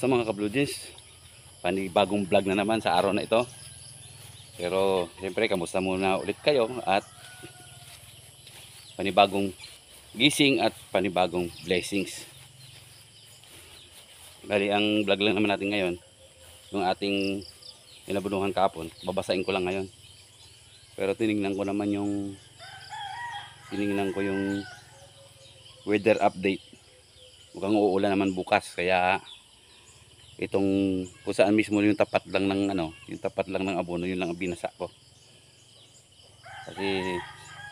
Kamusta mga ka-Blue Jeans? Panibagong vlog na naman sa araw na ito. Pero siyempre kamusta muna ulit kayo at panibagong gising at panibagong blessings. Bali ang vlog lang naman natin ngayon, yung ating inabunuhan kahapon, babasain ko lang ngayon. Pero tinignan ko yung weather update. Mukhang uulan naman bukas, kaya itong kung saan mismo yung tapat lang ng abono, yun lang ang binasa ko. Kasi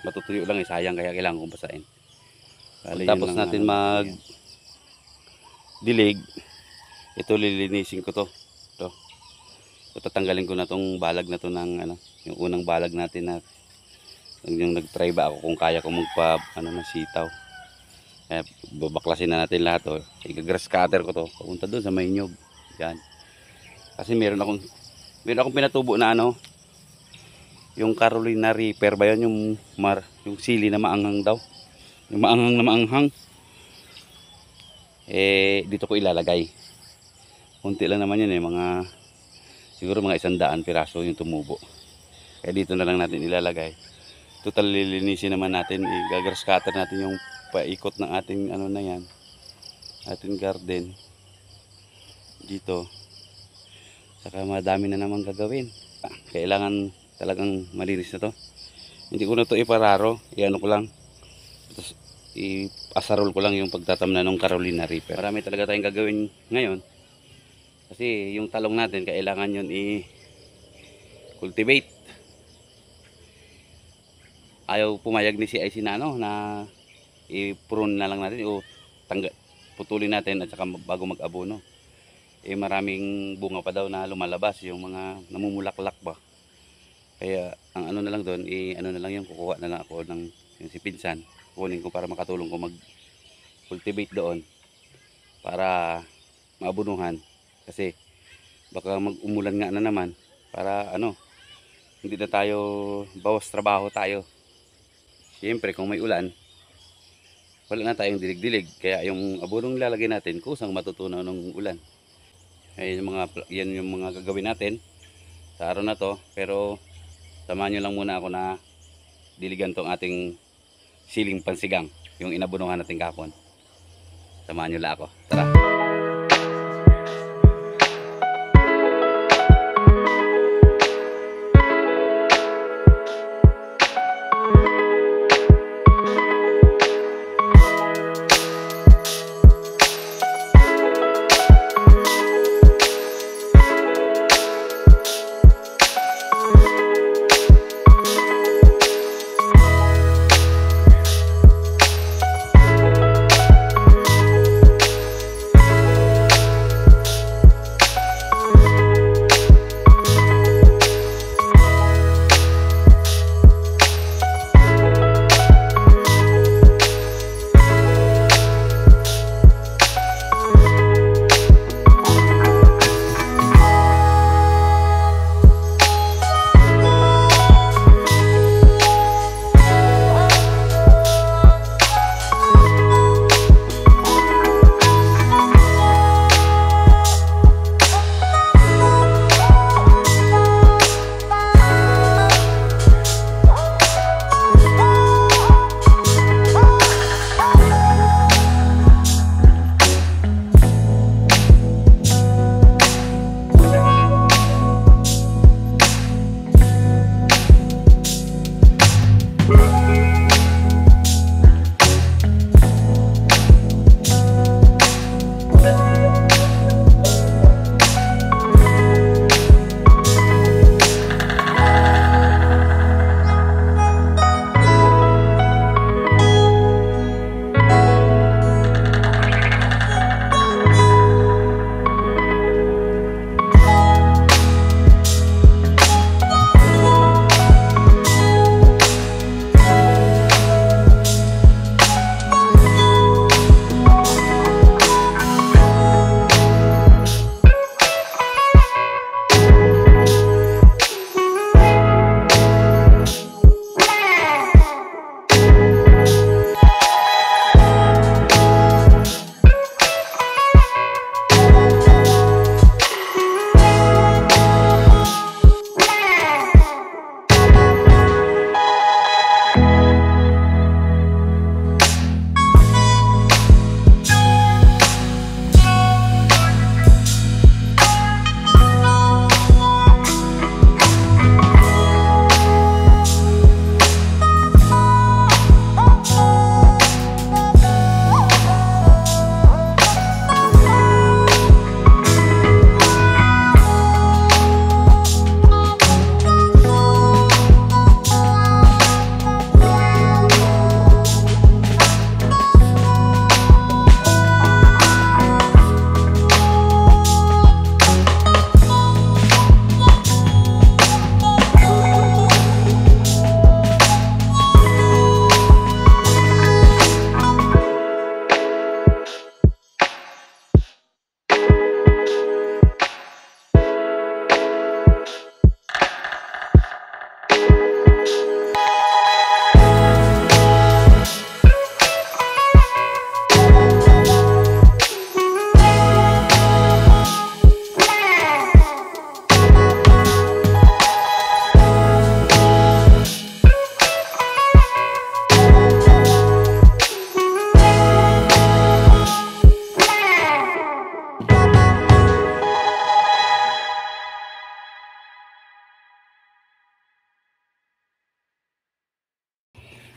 matutuyo lang, sayang, kaya kailangan kong basahin. Tapos natin mag dilig, ito lilinisin ko to. Tatanggalin ko na tong balag na to ng yung unang balag natin na yung nagtry ba ako kung kaya ko magpa ng sitaw. Kaya babaklasin na natin lahat to. Iga-grass cutter ko to papunta doon sa may nyog. Yan. Kasi meron akong pinatubo na yung Carolina Reaper ba yun, yung sili na maanghang daw. Yung maanghang na maanghang. Dito ko ilalagay. Kunti lang naman yun siguro mga 100 piraso yung tumubo. Kaya dito na lang natin ilalagay. Total lilinisin naman natin, i-grass cutter natin yung paikot ng ating na yan, ating garden dito. Saka madami na naman gagawin. Kailangan talagang malinis na to. Hindi ko na to ipararo, ko lang, tapos i-asarol ko lang yung pagtatamna ng Carolina Reaper. Marami talaga tayong gagawin ngayon kasi yung talong natin kailangan yun i-cultivate. Ayaw pumayag ni si IC na i-prune na lang natin o putulin natin at saka bago mag-abono. Maraming bunga pa daw na lumalabas, yung mga namumulaklak ba. Kaya ang na lang doon, na lang yung kukuha na lang ako ng yung si pinsan. Kunin ko para makatulong ko mag-cultivate doon para maabunuhan. Kasi baka mag-umulan nga na naman para hindi na tayo bawas trabaho tayo. Siyempre kung may ulan, wala na tayong dilig-dilig, kaya yung abonong lalagay natin kusang matutunaw ng ulan. Yan yung mga gagawin natin sa araw na to. Pero samahan nyo lang muna ako na diligan tong ating siling pansigang, yung inabunuhan natin kahapon. Samahan nyo lang ako, tara.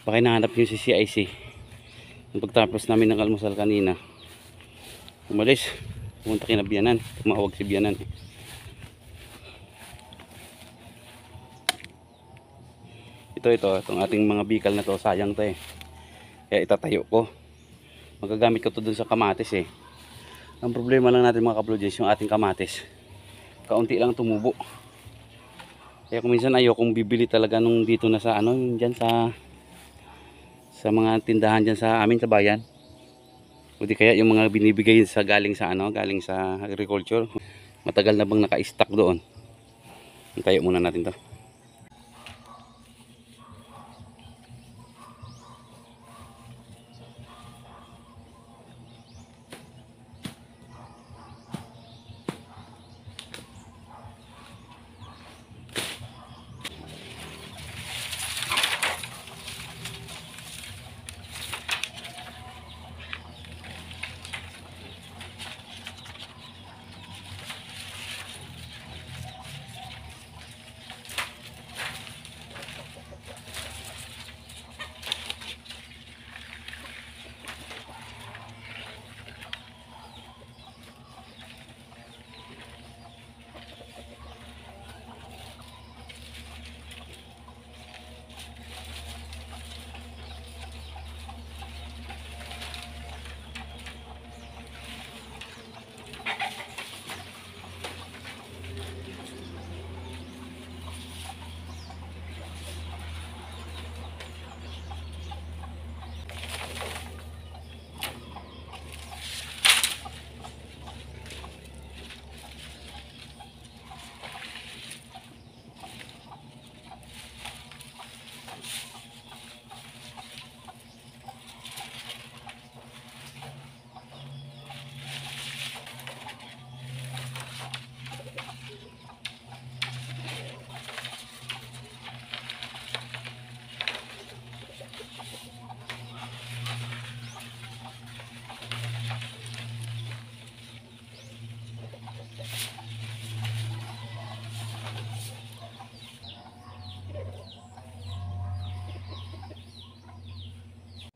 Baka hinahanap yung si CIC. Yung pagtapos namin ng almusal kanina, umalis. Pumunta kina Biyanan. Tumawag si Biyanan. Itong ating mga bikal na to, sayang to eh. Kaya itatayo ko. Magagamit ko to dun sa kamatis eh. Ang problema lang natin mga kablodes, yung ating kamatis, kaunti lang tumubo. Kaya kung minsan ayokong bibili talaga nung dito na sa ano, dyan sa mga tindahan dyan sa amin sa bayan. O di kaya yung mga binibigay sa galing sa agriculture. Matagal na bang naka-stock doon. Tayo muna natin to.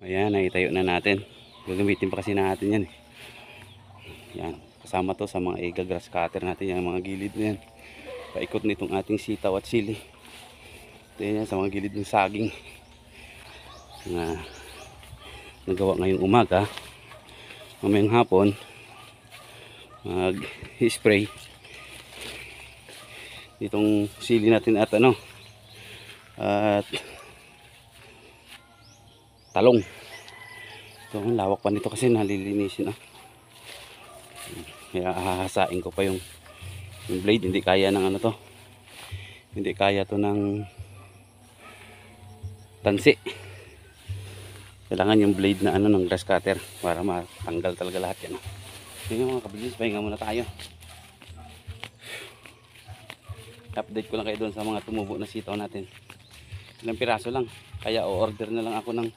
Ayan, naitayo na natin. Gagamitin pa kasi natin yan eh. Yan, kasama to sa mga grass cutter natin, yung mga gilid na yan. Paikot nitong ating sitaw at sili. Ito yan sa mga gilid ng saging na nagawa ngayong umaga. Mamayang hapon mag-spray itong sili natin at at talong. Ito, ang lawak pa nito kasi nalilinisin. Kaya hahasain ko pa yung blade. Hindi kaya ng ano to. Hindi kaya to ng tansi. Kailangan yung blade na ng grass cutter para matanggal talaga lahat yan. Yun mga kabidis, pahinga muna tayo. Update ko lang kayo doon sa mga tumubo na sitaw natin. Ilang piraso lang. Kaya o-order na lang ako ng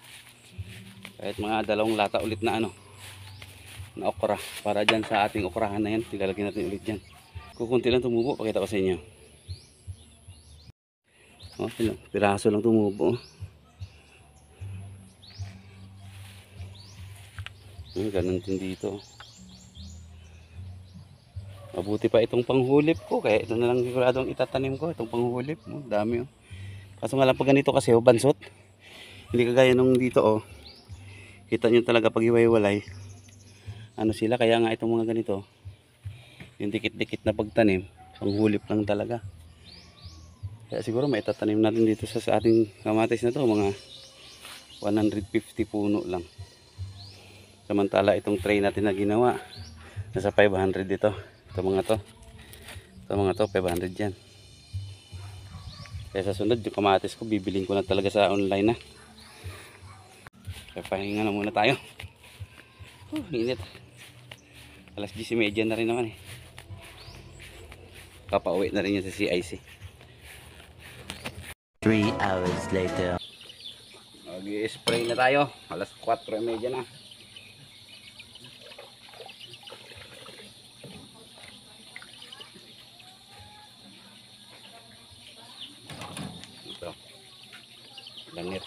kahit mga 2 lata ulit na na okra para dyan sa ating okrahan na yan. Ilalagay natin ulit dyan. Kukunti lang tumubo, pakita ko sa inyo. Piraso lang tumubo. Ganun din dito. Mabuti pa itong panghulip ko, kaya ito na lang siguradong itatanim ko, itong panghulip. Dami kaso nga lang pag ganito kasi bansot. Hindi kagaya nung dito kita nyo talaga pag hiwa-hiwalay sila, kaya nga itong mga ganito yung dikit-dikit na pagtanim, panghulip lang talaga. Kaya siguro maitatanim natin dito sa ating kamatis na to, mga 150 puno lang. Samantala itong tray natin na ginawa nasa 500 dito. Ito mga to 500 yan. Kaya sa sunod yung kamatis ko bibiling ko na talaga sa online na. Kaya pahinga na muna tayo. Init. Alas 10:30 na rin naman eh. Papauwi na rin yun sa CIC. 3 hours later. Mag-spray na tayo. Alas 4:30 na. Ito. Langit.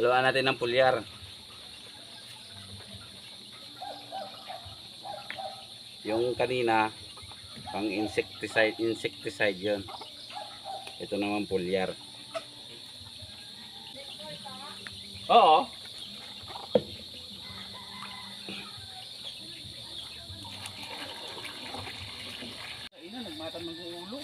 Haluan natin ng pulyar. Yung kanina, pang insecticide yun. Ito naman pulyar. Oo. Ina, nagmatan ng ulo.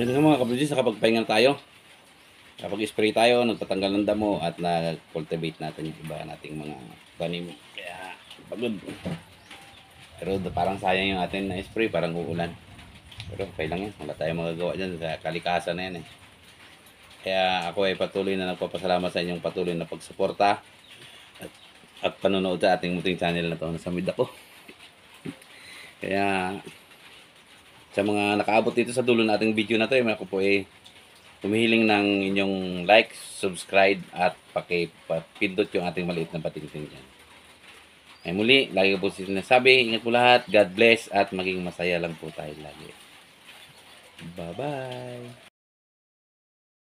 Yan nga mga kabudis, nakapagpahinga tayo. Kapag spray tayo, nagpatanggal ng damo at nag-cultivate natin yung iba nating mga tanim. Kaya pagod. Pero parang sayang yung atin na spray, parang uulan. Pero okay lang yan, wala tayong magagawa dyan. Kalikasan na yan eh. Kaya ako ay patuloy na nagpapasalamat sa inyong patuloy na pagsuporta at panonood sa ating muting channel na ito. Nasa mid ako. Kaya sa mga nakaabot dito sa dulo nating video na ito, ako po ay humihiling ng inyong like, subscribe at pakipindot yung ating maliit na patingting dyan. Ay muli, lagi po sinasabi, ingat po lahat, God bless at maging masaya lang po tayo lagi. Bye-bye!